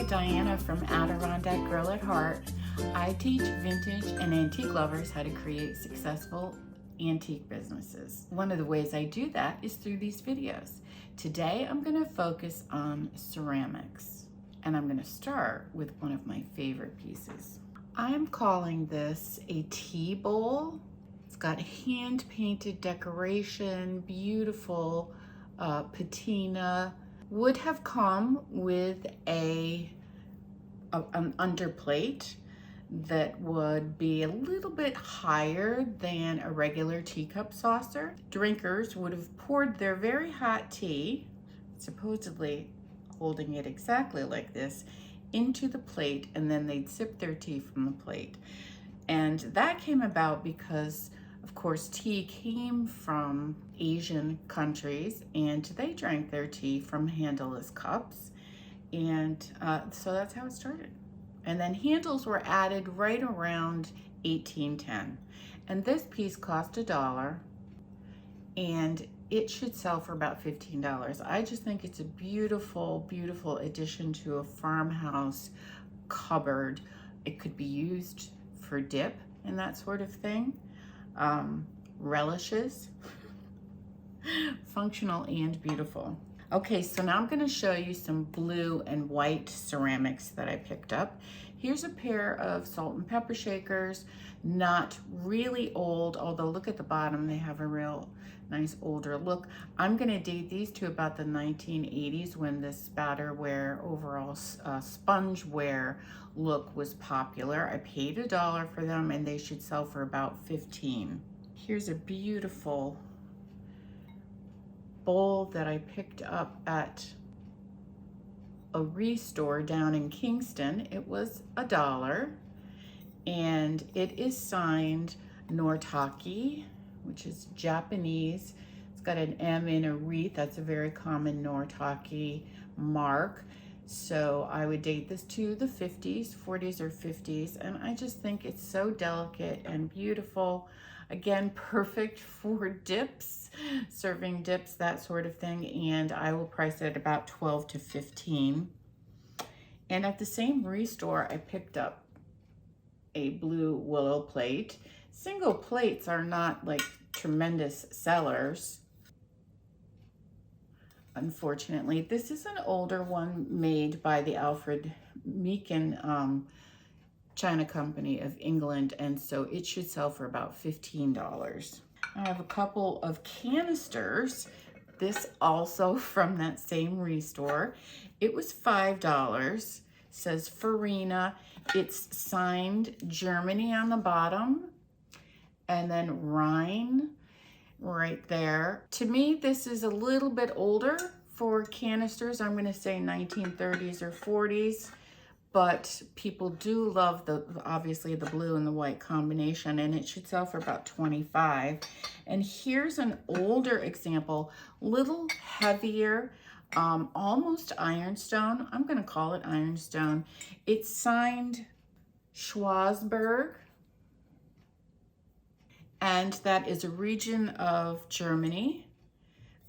Diana from Adirondack Girl at Heart. I teach vintage and antique lovers how to create successful antique businesses. One of the ways I do that is through these videos. Today I'm going to focus on ceramics, and I'm going to start with one of my favorite pieces. I'm calling this a tea bowl. It's got hand-painted decoration, beautiful patina. Would have come with an underplate that would be a little bit higher than a regular teacup saucer. Drinkers would have poured their very hot tea, supposedly holding it exactly like this, into the plate, and then they'd sip their tea from the plate. And that came about because, of course, tea came from Asian countries, and they drank their tea from handleless cups. And so that's how it started. And then handles were added right around 1810. And this piece cost $1, and it should sell for about $15. I just think it's a beautiful, beautiful addition to a farmhouse cupboard. It could be used for dip and that sort of thing. Relishes, functional and beautiful. Okay, so now I'm gonna show you some blue and white ceramics that I picked up. Here's a pair of salt and pepper shakers, not really old, although look at the bottom, they have a real nice older look. I'm gonna date these to about the 1980s when this spatterware, overall spongeware look was popular. I paid $1 for them, and they should sell for about $15. Here's a beautiful bowl that I picked up at a restore down in Kingston. It was $1, and it is signed Nortaki, which is Japanese. It's got an M in a wreath. That's a very common Nortaki mark. So I would date this to the 50s, 40s or 50s, and I just think it's so delicate and beautiful. Again, perfect for dips, serving dips, that sort of thing, and I will price it at about $12 to $15. And at the same restore, I picked up a blue Willow plate. Single plates are not like tremendous sellers, unfortunately. This is an older one made by the Alfred Meekin China Company of England, and so it should sell for about $15. I have a couple of canisters, this also from that same restore. It was $5, says Farina. It's signed Germany on the bottom, and then Rhine right there. To me, this is a little bit older for canisters. I'm gonna say 1930s or 40s. But people do love obviously the blue and the white combination, and it should sell for about $25. And here's an older example, little heavier, almost Ironstone. I'm gonna call it Ironstone. It's signed Schwarzburg, and that is a region of Germany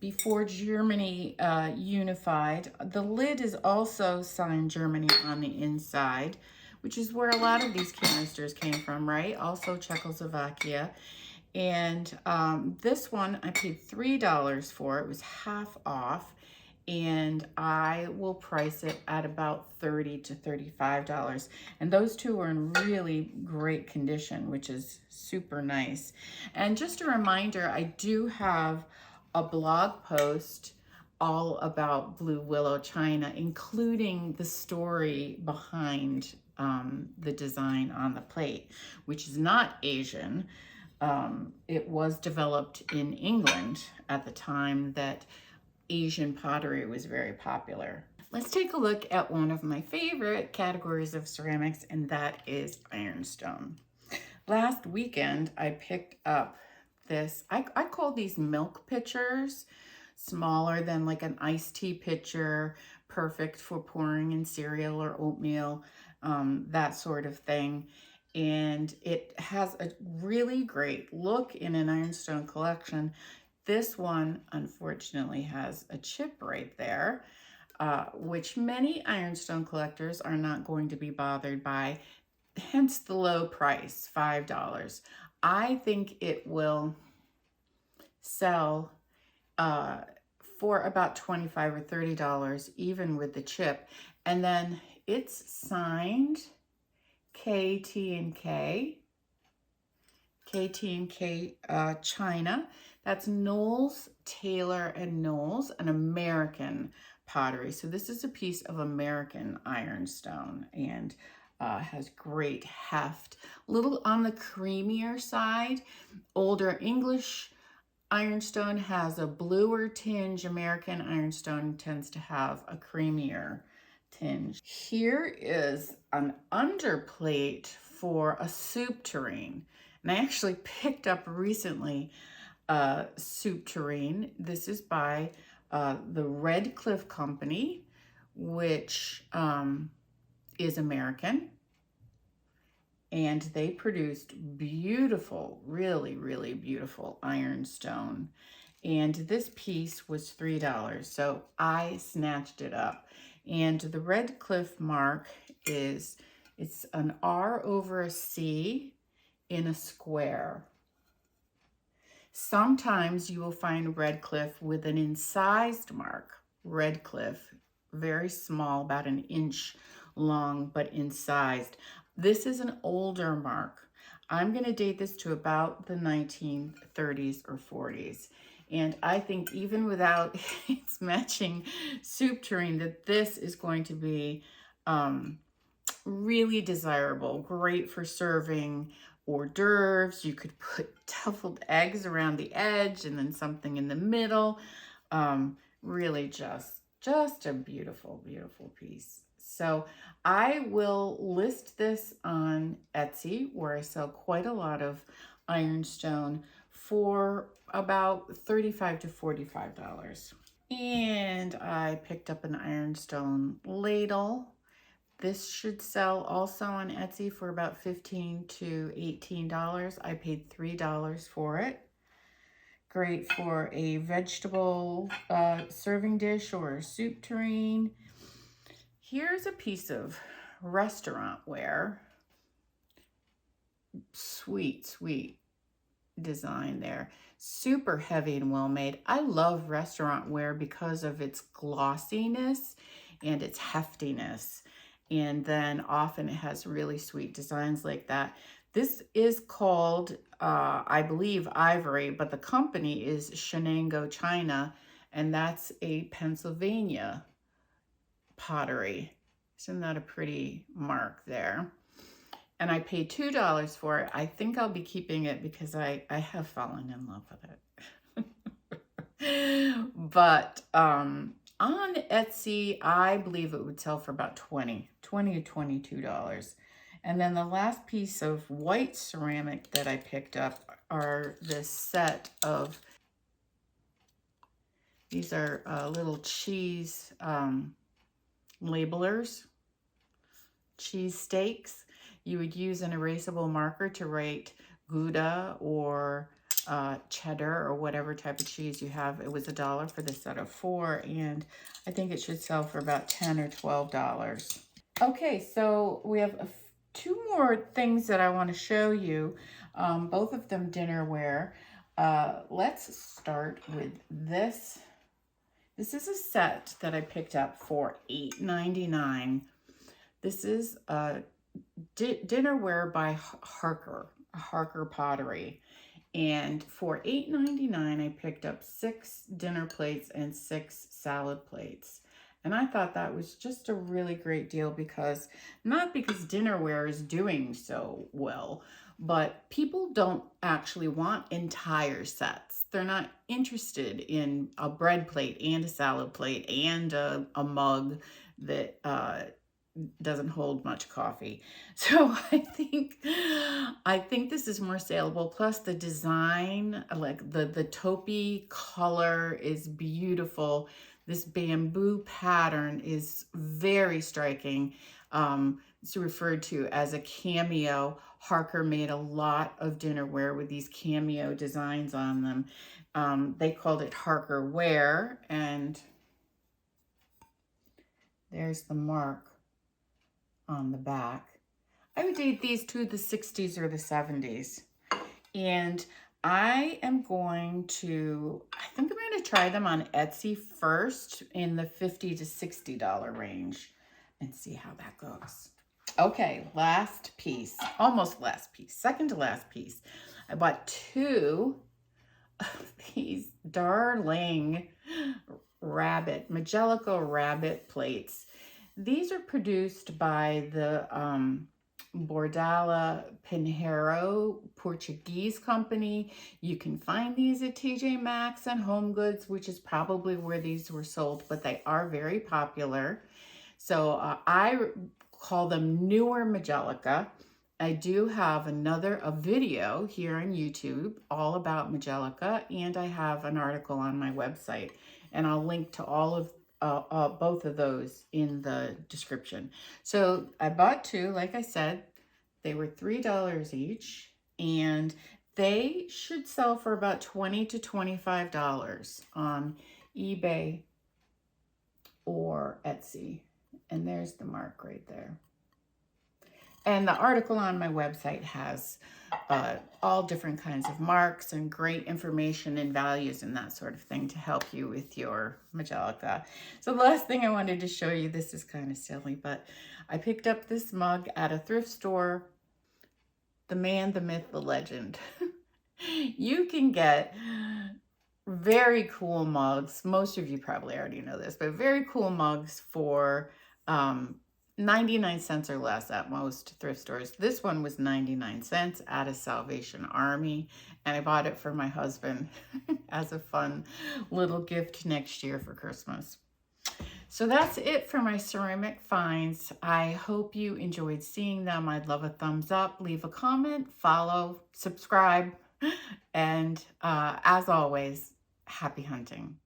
before Germany unified. The lid is also signed Germany on the inside, which is where a lot of these canisters came from, right? Also Czechoslovakia. And this one I paid $3 for. It was half off, and I will price it at about $30 to $35. And those two are in really great condition, which is super nice. And just a reminder, I do have a blog post all about Blue Willow China, including the story behind the design on the plate, which is not Asian. It was developed in England at the time that Asian pottery was very popular. Let's take a look at one of my favorite categories of ceramics, and that is Ironstone. Last weekend, I picked up this, I call these milk pitchers, smaller than like an iced tea pitcher, perfect for pouring in cereal or oatmeal, that sort of thing. And it has a really great look in an Ironstone collection. This one, unfortunately, has a chip right there. which many Ironstone collectors are not going to be bothered by, hence the low price, $5. I think it will sell for about $25 or $30, even with the chip. And then it's signed KT&K China. That's Knowles, Taylor, and Knowles, an American pottery. So this is a piece of American ironstone and has great heft. A little on the creamier side. Older English ironstone has a bluer tinge. American ironstone tends to have a creamier tinge. Here is an underplate for a soup tureen. And I actually picked up recently a soup tureen. This is by the Red Cliff Company, which is American. And they produced beautiful, really, really beautiful ironstone. And this piece was $3, so I snatched it up. And the Red Cliff mark is, it's an R over a C in a square. Sometimes you will find Red Cliff with an incised mark. Red Cliff, very small, about an inch long, but incised. This is an older mark. I'm going to date this to about the 1930s or 40s. And I think even without its matching soup tureen, that this is going to be really desirable, great for serving hors d'oeuvres. You could put deviled eggs around the edge and then something in the middle. Really just a beautiful, beautiful piece. So I will list this on Etsy, where I sell quite a lot of ironstone, for about $35 to $45. And I picked up an ironstone ladle. This should sell also on Etsy for about $15 to $18. I paid $3 for it. Great for a vegetable serving dish or a soup tureen. Here's a piece of restaurant ware. Sweet, sweet design there. Super heavy and well made. I love restaurant ware because of its glossiness and its heftiness. And then often it has really sweet designs like that. This is called, I believe, ivory, but the company is Shenango China, and that's a Pennsylvania pottery. Isn't that a pretty mark there? And I paid $2 for it. I think I'll be keeping it because I have fallen in love with it. But on Etsy, I believe it would sell for about $20 to $22. And then the last piece of white ceramic that I picked up are this set of, these are little cheese labelers, cheese steaks. You would use an erasable marker to write Gouda or cheddar or whatever type of cheese you have. It was $1 for the set of 4, and I think it should sell for about $10 or $12. Okay, so we have 2 more things that I want to show you, both of them dinnerware. Let's start with this. This is a set that I picked up for $8.99. This is dinnerware by Harker Pottery. And for $8.99, I picked up 6 dinner plates and 6 salad plates. And I thought that was just a really great deal because, not because dinnerware is doing so well, but people don't actually want entire sets. They're not interested in a bread plate and a salad plate and a mug that doesn't hold much coffee. So I think this is more saleable. Plus the design, like the taupey color is beautiful. This bamboo pattern is very striking. It's referred to as a cameo. Harker made a lot of dinnerware with these cameo designs on them. They called it Harker Ware, and there's the mark on the back. I would date these to the 60s or the 70s. And I am going to, I think I'm going to try them on Etsy first in the $50 to $60 range and see how that goes. Okay, last piece, almost last piece, second to last piece. I bought 2 of these darling Magelico rabbit plates. These are produced by the Bordala Pinheiro Portuguese company. You can find these at TJ Maxx and Home Goods, which is probably where these were sold, but they are very popular. So I call them newer Magelica. I do have a video here on YouTube all about Magelica, and I have an article on my website, and I'll link to all of both of those in the description. So I bought 2, like I said. They were $3 each, and they should sell for about $20 to $25 on eBay or Etsy. And there's the mark right there. And the article on my website has all different kinds of marks and great information and values and that sort of thing to help you with your Magelica. So the last thing I wanted to show you, this is kind of silly, but I picked up this mug at a thrift store. The man, the myth, the legend. You can get very cool mugs. Most of you probably already know this, but very cool mugs for 99 cents or less at most thrift stores. This one was 99 cents at a Salvation Army, and I bought it for my husband as a fun little gift next year for Christmas. So that's it for my ceramic finds. I hope you enjoyed seeing them. I'd love a thumbs up, leave a comment, follow, subscribe, and as always, happy hunting.